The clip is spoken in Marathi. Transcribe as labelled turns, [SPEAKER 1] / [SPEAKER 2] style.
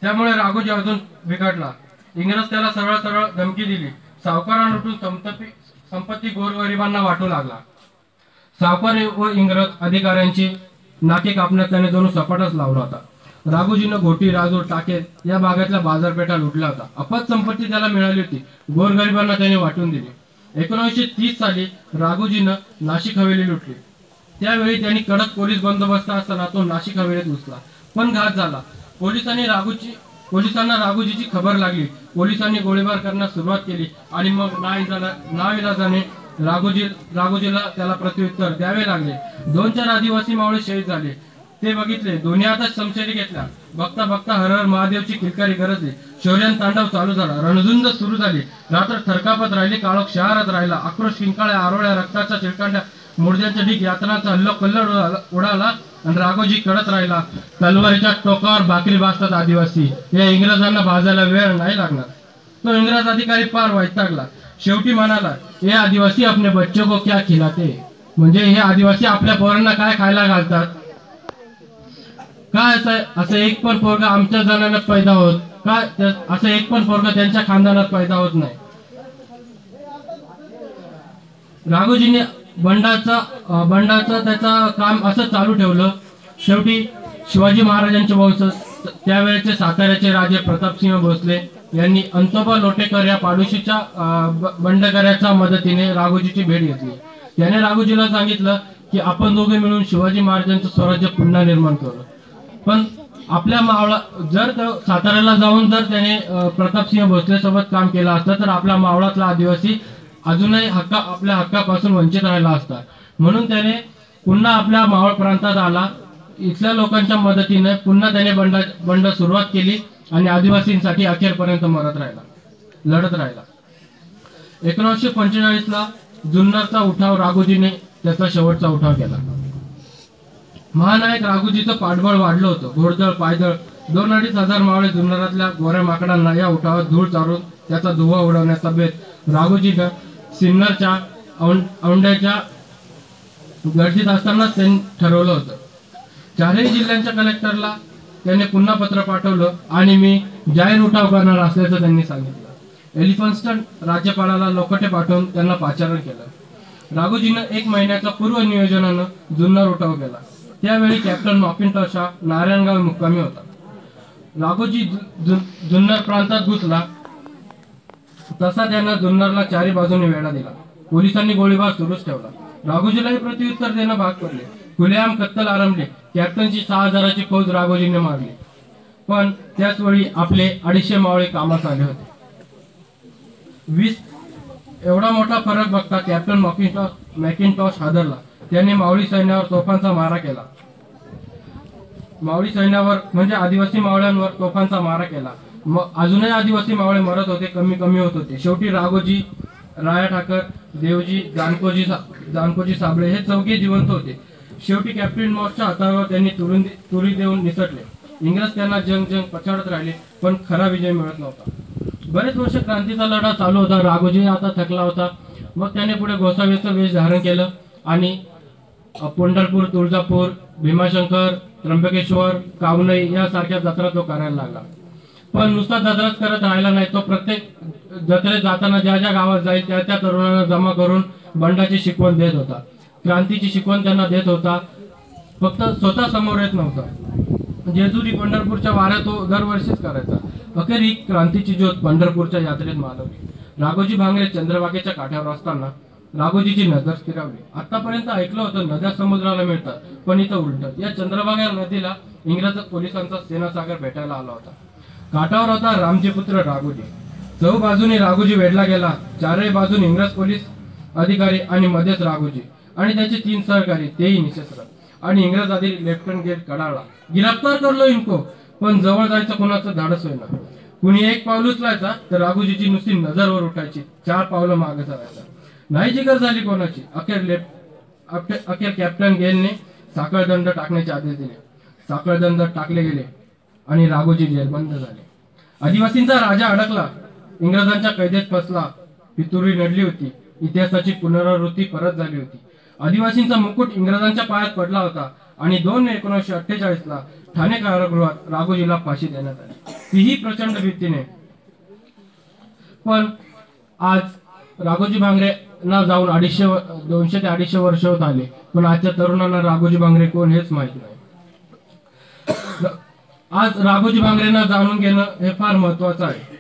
[SPEAKER 1] त्यामुळे राघोजी अजून बिघडला। इंग्रज त्याला सरळ सरळ धमकी दिली। सावकारांना लुटून संपत्ती गोरगरिबांना वाटू लागला। सावकार व इंग्रज अधिकाऱ्यांची नाके कापण्यात त्याने जणू सपाटच लावला होता। राघोजीनं घोटी, राजूर, टाके या भागातल्या बाजारपेठा लुटल्या होता। अफाट संपत्ती त्याला मिळाली होती, गोरगरिबांना त्याने वाटून दिली। 1930 साली राघोजीनं नाशिक हवेली लुटली। त्यावेळी त्यांनी कडक पोलीस बंदोबस्त असताना तो नाशिक हवेलीत घुसला, पण घात झाला। पोलिसांना राघोजीची खबर लागली। पोलिसांनी गोळीबार करण्यास सुरुवात केली आणि मग नाईलाजाने राघोजीला त्याला प्रत्युत्तर द्यावे लागले। 2-4 आदिवासी मावळे शहीद झाले। ते बघितले, दोन्ही हातात शमशेरी घेतल्या। बघता बघता हर हर महादेवची किलकारी गरजली। शौर्यान तांडव चालू झाला, रणझुंज सुरू झाली। रात्र थरकापत राहिली, काळोख शहरात राहिला। आक्रोश, किंकाळ्या, आरोळ्या, रक्ताच्या चिळकांड्या, मुर्द्यांच्या ढीक, यातनाचा हल्लोकल्लोळ उडाला आणि राघोजी कडत राहिला। तलवारीच्या टोकावर भाकरी भाजतात आदिवासी, या इंग्रजांना भाजायला वेळ नाही लागणार। तो इंग्रज अधिकारी फार वैतागला। शेवटी म्हणाला, हे आदिवासी अपने बच्चों को क्या खिलाते, म्हणजे हे आदिवासी आपल्या पोरांना काय खायला घालतात काय? असं एक पण पोरगा आमच्या जनानात पैदा होत काय? असं एक पण पोरगा त्यांच्या खानदानात पैदा होत नाही। राघोजीने बंडाचं त्याचं काम असं चालू ठेवलं। शेवटी शिवाजी महाराजांचे वंशज, त्यावेळेचे साताऱ्याचे राजे प्रतापसिंह भोसले यांनी अंतोबा लोटेकर या पाडोशीच्या बंडकऱ्याच्या मदतीने राघोजीची भेट घेतली। त्याने राघोजीला सांगितलं की आपण दोघे मिळून शिवाजी महाराजांचं स्वराज्य पुन्हा निर्माण करू। पण आपल्या मावळा जर साताऱ्याला जाऊन जर त्याने प्रतापसिंह भोसले सोबत काम केलं असतं तर आपला मावळातला आदिवासी अजूनही आपल्या हक्कापासून वंचित राहिला असता। म्हणून त्याने पुन्हा आपल्या मावळ प्रांतात आला। इथल्या लोकांच्या मदतीने पुन्हा त्याने बंड सुरुवात केली आणि आदिवासींसाठी अखेरपर्यंत लढत राहिला। 1945 ला जुन्नरचा उठाव राघोजीने त्याचा शेवटचा उठाव केला। महानायक राघोजीचं पाठबळ वाढलं होतं। घोडदळ, पायदळ, 2-2.5 हजार मावळे जुन्नरातल्या गोऱ्या माकडांना या उठावात धूळ चारून त्याचा धुव्वा उडवण्याचा बेत राघोजीनं सिन्नरच्या औंढ्याच्या गर्दीत असताना त्यांनी ठरवलं होतं। 4ही जिल्ह्यांच्या कलेक्टरला त्याने पुन्हा पत्र पाठवलं आणि मी जाहीर उठाव करणार असल्याचं त्यांनी सांगितलं। एलिफन्स्टन राज्यपालाला लोकटे पाठवून त्यांना पाचारण केलं। राघोजीनं 1 महिन्याच्या पूर्व नियोजनानं जुन्नर उठाव केला। त्यावेळी कॅप्टन मॅकिंटॉश हा नारायणगाव मुक्कामी होता। राघोजी जुन्नर प्रांतात घुसला तसा त्यानं जुन्नरला 4ही बाजूने वेढा दिला। पोलिसांनी गोळीबार सुरूच ठेवला। राघोजीलाही प्रत्युत्तर देणं भाग पडले। खुलेआम कत्तल आरंभली। कॅप्टनची 6000ची फौज राघोजीने मारली, पण त्याचवेळी आपले 250 मावळे कामास आले होते। 20 एवढा मोठा फरक बघता कॅप्टन मॅकिंटॉश हादरला। त्याने मावळी सैन्यावर तोफांचा मारा केला। मावळी सैन्यावर म्हणजे आदिवासी मावळ्यांवर तोफांचा मारा केला। अजूनही आदिवासी मावळे मरत होते, कमी होत होते। शेवटी राघोजी, राया ठाकर, देवजी, जानकोजी साबळे हे 4घे जिवंत होते। शेवटी कॅप्टन मॉसच्या हातावर त्यांनी तुरी देऊन निसटले। इंग्रज त्यांना जंग पछाडत राहिले, पण खरा विजय मिळत नव्हता। बरेच वर्ष क्रांतीचा लढा चालू होता। राघोजी आता थकला होता। मग त्याने पुढे गोसावीचं वेश धारण केलं आणि पंढरपूर, तुळजापूर, भीमाशंकर, त्र्यंबकेश्वर, कावनई यासारख्या जत्रा तो करायला लागला। पण नुसता जत्राच करत राहिला नाही। तो प्रत्येक जत्रेत जाताना ज्या गावात जाईल त्या तरुणांना जमा करून बंडाची शिकवण देत होता। क्रांतीची शिकवण त्यांना देत होता, फक्त स्वतः समोर येत नव्हता। जेजुरी, पंढरपूरच्या वाऱ्या तो दरवर्षीच करायचा। अखेर ही क्रांतीची ज्योत पंढरपूरच्या यात्रेत मालवली। राघोजी भांगरे चंद्रभागेच्या काठावर असताना राघोजीची नजर स्थिरावली। आतापर्यंत ऐकलं होतं नद्या समुद्राला मिळतात, पण इथं उलट। या चंद्रभागा नदीला इंग्रज पोलिसांचा सेनासागर भेटायला आला होता। काठावर होता रामजी पुत्र राघोजी। चहूबाजूने राघोजी वेढला गेला। 4ही बाजूने इंग्रज पोलीस अधिकारी आणि मध्येच राघोजी आणि त्याचे 3 सहकारी, तेही निशस्त्र। आणि इंग्रज अधिकारी लेफ्टनंट गेट कडाळला, गिरफ्तार करलो इनको। पण जवळ जायचं कोणाचं धाडस होईना। कुणी 1 पाऊल उचलायचा तर राघोजीची नुसती नजरवर उठायची, 4 पावलं मागे सरायचा। नाही जिगर झाली कोणाची। अखेर कॅप्टन गेलने साखळदंड टाकण्याचे आदेश दिले। साखळदंड टाकले गेले आणि राघोजी जेरबंद झाले। आदिवासींचा राजा अडकला, इंग्रजांच्या कैदेत फसला। पितुरी नडली होती। इतिहासाची पुनरावृत्ती परत झाली होती। आदिवासींचा मुकुट इंग्रजांच्या पायात पडला होता आणि 2 मे 1948 ला ठाणे कारागृहात राघोजीला फाशी देण्यात आली। तीही प्रचंड भीतीने. पण आज राघोजी भांगरेंना जाऊन 200 ते 250 वर्ष होत आले, पण आजच्या तरुणांना राघोजी भांगरे कोण हेच माहित नाही. आज राघोजी भांगरेंना जाणून घेणं हे फार महत्वाचं आहे.